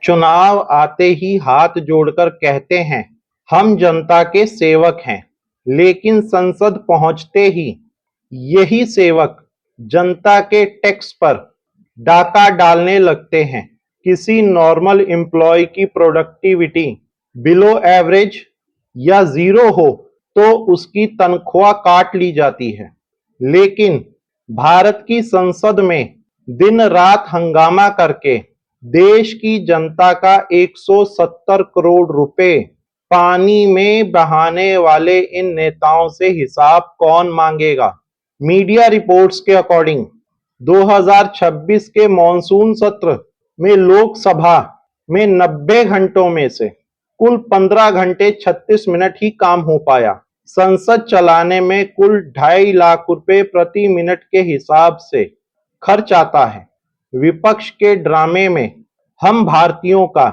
चुनाव आते ही हाथ जोड़कर कहते हैं हम जनता के सेवक हैं, लेकिन संसद पहुंचते ही यही सेवक जनता के टैक्स पर डाका डालने लगते हैं। किसी नॉर्मल एम्प्लॉय की प्रोडक्टिविटी बिलो एवरेज या जीरो हो तो उसकी तनख्वाह काट ली जाती है, लेकिन भारत की संसद में दिन रात हंगामा करके देश की जनता का 170 करोड़ रुपए पानी में बहाने वाले इन नेताओं से हिसाब कौन मांगेगा। मीडिया रिपोर्ट्स के अकॉर्डिंग 2026 के मॉनसून सत्र में लोकसभा में 90 घंटों में से कुल 15 घंटे 36 मिनट ही काम हो पाया। संसद चलाने में कुल 2.5 लाख रुपए प्रति मिनट के हिसाब से खर्च आता है। विपक्ष के ड्रामे में हम भारतीयों का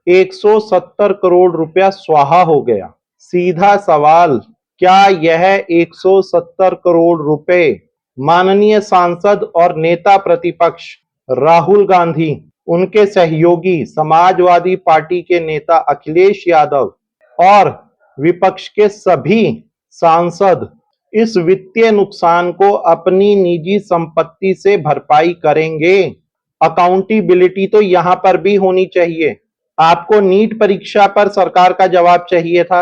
170 करोड़ रुपया स्वाहा हो गया। सीधा सवाल, क्या यह 170 करोड़ रुपए माननीय सांसद और नेता प्रतिपक्ष राहुल गांधी, उनके सहयोगी समाजवादी पार्टी के नेता अखिलेश यादव और विपक्ष के सभी सांसद इस वित्तीय नुकसान को अपनी निजी संपत्ति से भरपाई करेंगे? अकाउंटेबिलिटी तो यहां पर भी होनी चाहिए। आपको नीट परीक्षा पर सरकार का जवाब चाहिए था।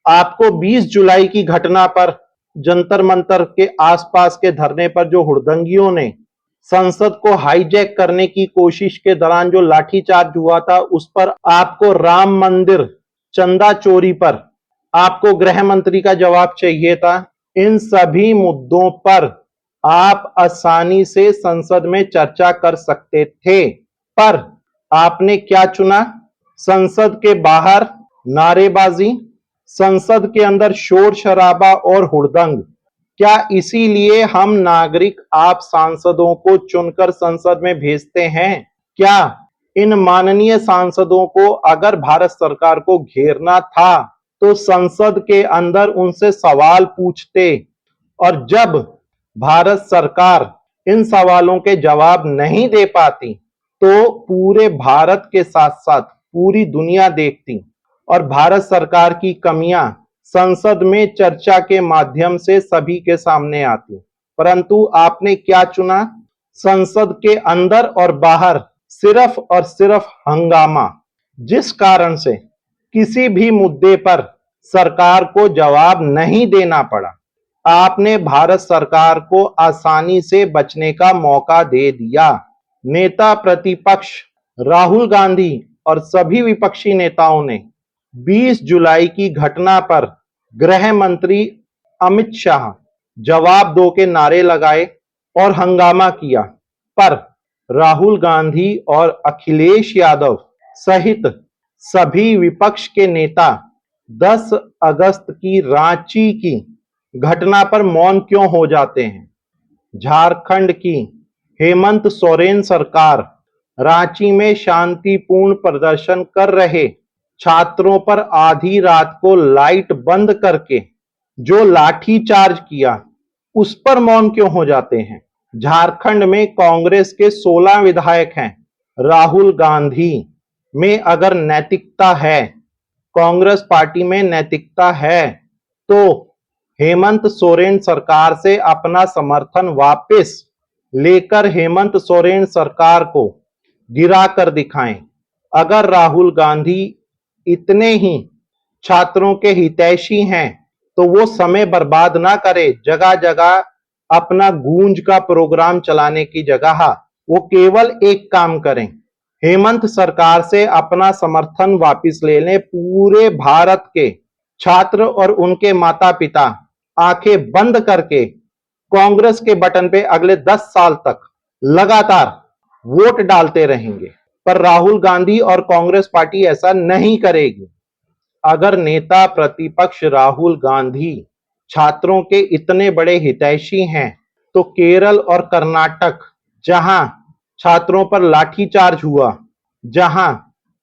आपको 20 जुलाई की घटना पर जंतर मंतर के आसपास के धरने पर जो हुड़दंगियों ने संसद को हाईजैक करने की कोशिश के दौरान जो लाठीचार्ज हुआ था, उस पर आपको राम मंदिर चंदा चोरी पर आपको गृह मंत्री का जवाब चाहिए था। इन सभी मुद्दों पर आप आसानी से संसद में चर्चा कर सकते थे, पर आपने क्या चुना? संसद के बाहर नारेबाजी, संसद के अंदर शोर शराबा और हुड़दंग। क्या इसीलिए हम नागरिक आप सांसदों को चुनकर संसद में भेजते हैं? क्या इन माननीय सांसदों को अगर भारत सरकार को घेरना था तो संसद के अंदर उनसे सवाल पूछते, और जब भारत सरकार इन सवालों के जवाब नहीं दे पाती तो पूरे भारत के साथ साथ पूरी दुनिया देखती और भारत सरकार की कमियां संसद में चर्चा के माध्यम से सभी के सामने आती। परंतु आपने क्या चुना? संसद के अंदर और बाहर सिर्फ और सिर्फ हंगामा, जिस कारण से किसी भी मुद्दे पर सरकार को जवाब नहीं देना पड़ा। आपने भारत सरकार को आसानी से बचने का मौका दे दिया। नेता प्रतिपक्ष राहुल गांधी और सभी विपक्षी नेताओं ने 20 जुलाई की घटना पर गृह मंत्री अमित शाह जवाब दो के नारे लगाए और हंगामा किया, पर राहुल गांधी और अखिलेश यादव सहित सभी विपक्ष के नेता 10 अगस्त की रांची की घटना पर मौन क्यों हो जाते हैं? झारखंड की हेमंत सोरेन सरकार रांची में शांतिपूर्ण प्रदर्शन कर रहे छात्रों पर आधी रात को लाइट बंद करके जो लाठी चार्ज किया, उस पर मौन क्यों हो जाते हैं? झारखंड में कांग्रेस के 16 विधायक हैं। राहुल गांधी में अगर नैतिकता है, कांग्रेस पार्टी में नैतिकता है, तो हेमंत सोरेन सरकार से अपना समर्थन वापस लेकर हेमंत सोरेन सरकार को गिरा कर दिखाएं। अगर राहुल गांधी इतने ही छात्रों के हितैषी हैं तो वो समय बर्बाद ना करे जगह जगह अपना गूंज का प्रोग्राम चलाने की जगह वो केवल एक काम करें, हेमंत सरकार से अपना समर्थन वापस ले लें। पूरे भारत के छात्र और उनके माता पिता आंखें बंद करके कांग्रेस के बटन पे अगले 10 साल तक लगातार वोट डालते रहेंगे, पर राहुल गांधी और कांग्रेस पार्टी ऐसा नहीं करेगी। अगर नेता प्रतिपक्ष राहुल गांधी छात्रों के इतने बड़े हितैषी हैं तो केरल और कर्नाटक, जहां छात्रों पर लाठीचार्ज हुआ, जहां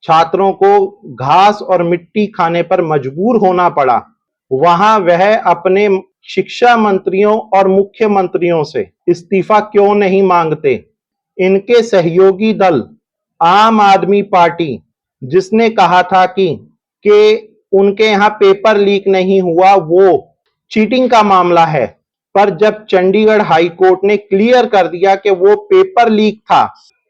छात्रों को घास और मिट्टी खाने पर मजबूर होना पड़ा, वहां वह अपने शिक्षा मंत्रियों और मुख्यमंत्रियों से इस्तीफा क्यों नहीं मांगते? इनके सहयोगी दल आम आदमी पार्टी जिसने कहा था कि उनके यहाँ पेपर लीक नहीं हुआ, वो चीटिंग का मामला है। पर जब चंडीगढ़ हाई कोर्ट ने क्लियर कर दिया कि वो पेपर लीक था,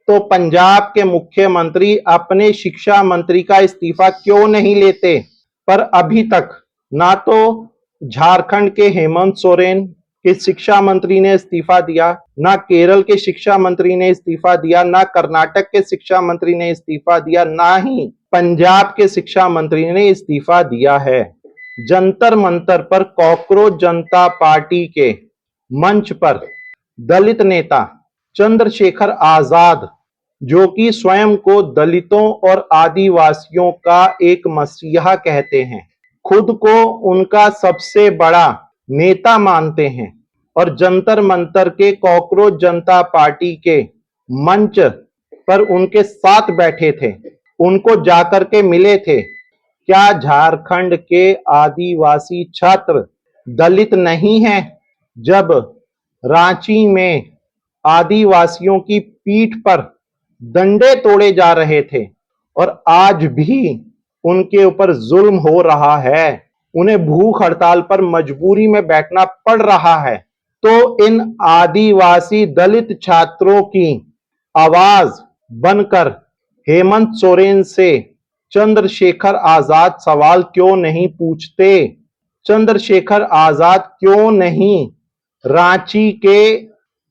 तो पंजाब के मुख्यमंत्री अपने शिक्षा मंत्री का इस्तीफा क्यों नहीं लेते? पर अभी तक ना तो झारखंड के हेमंत सोरेन के शिक्षा मंत्री ने इस्तीफा दिया, ना केरल के शिक्षा मंत्री ने इस्तीफा दिया, ना कर्नाटक के शिक्षा मंत्री ने इस्तीफा दिया, ना ही पंजाब के शिक्षा मंत्री ने इस्तीफा दिया है। जंतर मंतर पर कॉकरोच जनता पार्टी के मंच पर दलित नेता चंद्रशेखर आजाद, जो कि स्वयं को दलितों और आदिवासियों का एक मसीहा कहते हैं, खुद को उनका सबसे बड़ा नेता मानते हैं और जंतर मंतर के कॉकरोच जनता पार्टी के मंच पर उनके साथ बैठे थे, उनको जाकर के मिले थे। क्या झारखंड के आदिवासी छात्र दलित नहीं हैं? जब रांची में आदिवासियों की पीठ पर डंडे तोड़े जा रहे थे और आज भी उनके ऊपर जुल्म हो रहा है, उन्हें भूख हड़ताल पर मजबूरी में बैठना पड़ रहा है, तो इन आदिवासी दलित छात्रों की आवाज बनकर हेमंत सोरेन से चंद्रशेखर आजाद सवाल क्यों नहीं पूछते? चंद्रशेखर आजाद क्यों नहीं रांची के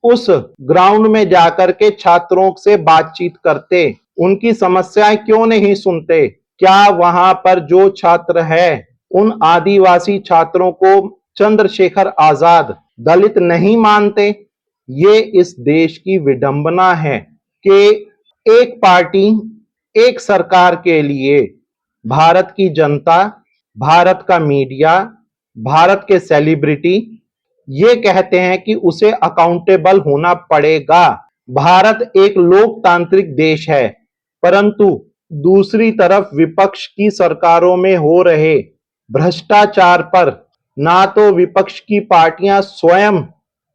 उस ग्राउंड में जाकर के छात्रों से बातचीत करते? उनकी समस्याएं क्यों नहीं सुनते? क्या वहां पर जो छात्र है, उन आदिवासी छात्रों को चंद्रशेखर आजाद दलित नहीं मानते? ये इस देश की विडंबना है कि एक पार्टी, एक सरकार के लिए भारत की जनता, भारत का मीडिया, भारत के सेलिब्रिटी ये कहते हैं कि उसे अकाउंटेबल होना पड़ेगा। भारत एक लोकतांत्रिक देश है, परंतु दूसरी तरफ विपक्ष की सरकारों में हो रहे भ्रष्टाचार पर ना तो विपक्ष की पार्टियां स्वयं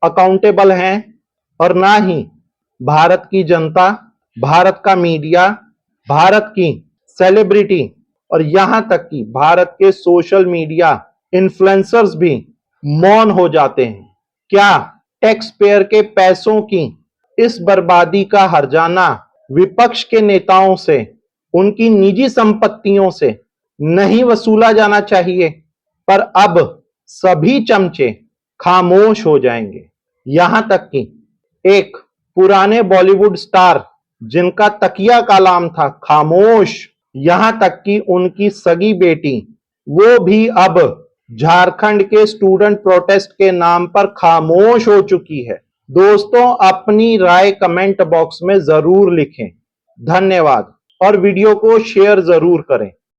अकाउंटेबल हैं और ना ही भारत की जनता, भारत का मीडिया, भारत की सेलिब्रिटी और यहां तक कि भारत के सोशल मीडिया इन्फ्लुएंसर्स भी मौन हो जाते हैं। क्या टैक्स पेयर के पैसों की इस बर्बादी का हर्जाना विपक्ष के नेताओं से, उनकी निजी संपत्तियों से नहीं वसूला जाना चाहिए? पर अब सभी चमचे खामोश हो जाएंगे। यहां तक कि एक पुराने बॉलीवुड स्टार जिनका तकिया का नाम था खामोश, यहां तक कि उनकी सगी बेटी वो भी अब झारखंड के स्टूडेंट प्रोटेस्ट के नाम पर खामोश हो चुकी है। दोस्तों, अपनी राय कमेंट बॉक्स में जरूर लिखें। धन्यवाद और वीडियो को शेयर जरूर करें।